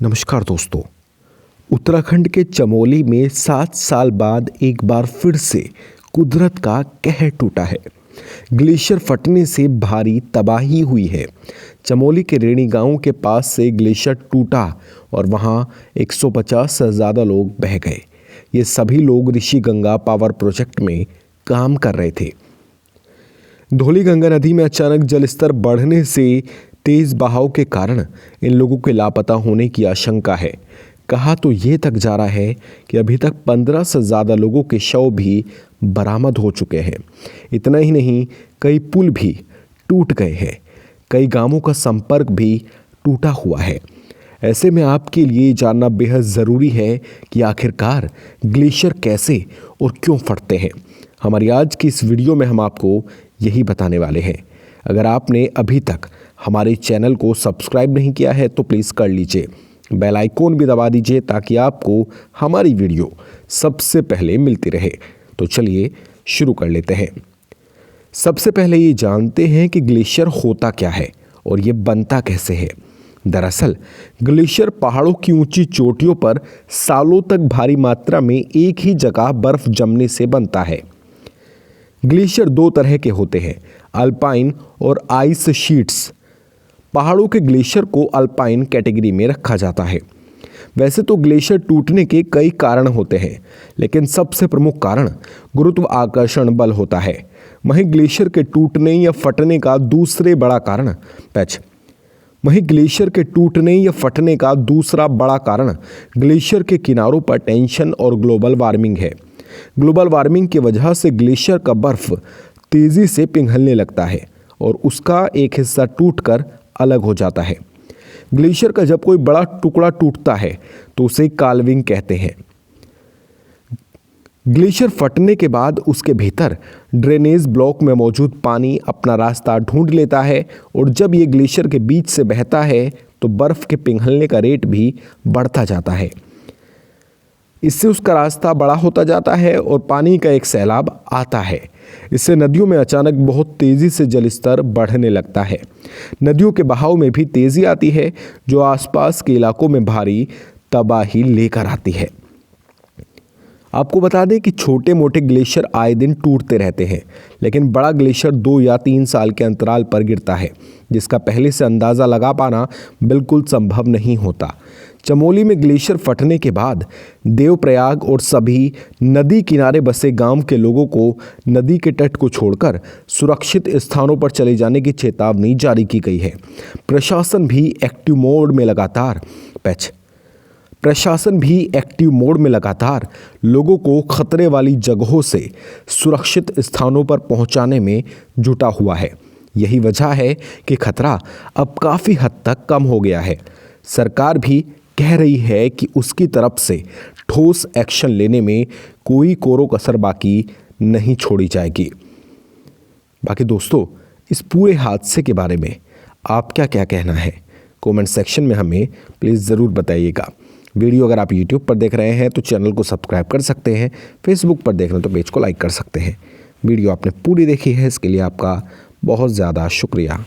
नमस्कार दोस्तों। उत्तराखंड के चमोली में 7 साल बाद एक बार फिर से कुदरत का कहर टूटा है। ग्लेशियर फटने से भारी तबाही हुई है। चमोली के रेणी गांव के पास से ग्लेशियर टूटा और वहां 150 से ज़्यादा लोग बह गए। ये सभी लोग ऋषि गंगा पावर प्रोजेक्ट में काम कर रहे थे। धौलीगंगा नदी में अचानक जलस्तर बढ़ने से तेज बहाव के कारण इन लोगों के लापता होने की आशंका है। कहा तो ये तक जा रहा है कि अभी तक 15 से ज़्यादा लोगों के शव भी बरामद हो चुके हैं। इतना ही नहीं, कई पुल भी टूट गए हैं, कई गांवों का संपर्क भी टूटा हुआ है। ऐसे में आपके लिए जानना बेहद ज़रूरी है कि आखिरकार ग्लेशियर कैसे और क्यों फटते हैं। हमारी आज की इस वीडियो में हम आपको यही बताने वाले हैं। अगर आपने अभी तक हमारे चैनल को सब्सक्राइब नहीं किया है तो प्लीज़ कर लीजिए, बेल आइकॉन भी दबा दीजिए ताकि आपको हमारी वीडियो सबसे पहले मिलती रहे। तो चलिए शुरू कर लेते हैं। सबसे पहले ये जानते हैं कि ग्लेशियर होता क्या है और ये बनता कैसे है। दरअसल ग्लेशियर पहाड़ों की ऊंची चोटियों पर सालों तक भारी मात्रा में एक ही जगह बर्फ जमने से बनता है। ग्लेशियर दो तरह के होते हैं, अल्पाइन और आइस शीट्स। पहाड़ों के ग्लेशियर को अल्पाइन कैटेगरी में रखा जाता है। वैसे तो ग्लेशियर टूटने के कई कारण होते हैं, लेकिन सबसे प्रमुख कारण गुरुत्वाकर्षण बल होता है। वहीं ग्लेशियर के टूटने या फटने का दूसरा बड़ा कारण ग्लेशियर के किनारों पर टेंशन और ग्लोबल वार्मिंग है। ग्लोबल वार्मिंग की वजह से ग्लेशियर का बर्फ तेजी से पिघलने लगता है और उसका एक हिस्सा टूटकर अलग हो जाता है। ग्लेशियर का जब कोई बड़ा टुकड़ा टूटता है तो उसे काल्विंग कहते हैं। ग्लेशियर फटने के बाद उसके भीतर ड्रेनेज ब्लॉक में मौजूद पानी अपना रास्ता ढूंढ लेता है और जब ये ग्लेशियर के बीच से बहता है तो बर्फ के पिघलने का रेट भी बढ़ता जाता है। इससे उसका रास्ता बड़ा होता जाता है और पानी का एक सैलाब आता है। इससे नदियों में अचानक बहुत तेज़ी से जलस्तर बढ़ने लगता है। नदियों के बहाव में भी तेज़ी आती है जो आसपास के इलाकों में भारी तबाही लेकर आती है। आपको बता दें कि छोटे मोटे ग्लेशियर आए दिन टूटते रहते हैं, लेकिन बड़ा ग्लेशियर 2 या 3 साल के अंतराल पर गिरता है, जिसका पहले से अंदाज़ा लगा पाना बिल्कुल संभव नहीं होता। चमोली में ग्लेशियर फटने के बाद देवप्रयाग और सभी नदी किनारे बसे गांव के लोगों को नदी के तट को छोड़कर सुरक्षित स्थानों पर चले जाने की चेतावनी जारी की गई है। प्रशासन भी एक्टिव मोड में लगातार लोगों को खतरे वाली जगहों से सुरक्षित स्थानों पर पहुंचाने में जुटा हुआ है। यही वजह है कि खतरा अब काफ़ी हद तक कम हो गया है। सरकार भी कह रही है कि उसकी तरफ से ठोस एक्शन लेने में कोई कोरो कसर बाकी नहीं छोड़ी जाएगी। बाकी दोस्तों, इस पूरे हादसे के बारे में आपका क्या कहना है, कमेंट सेक्शन में हमें प्लीज़ ज़रूर बताइएगा। वीडियो अगर आप यूट्यूब पर देख रहे हैं तो चैनल को सब्सक्राइब कर सकते हैं, फेसबुक पर देख रहे हैं तो पेज को लाइक कर सकते हैं। वीडियो आपने पूरी देखी है, इसके लिए आपका बहुत ज़्यादा शुक्रिया।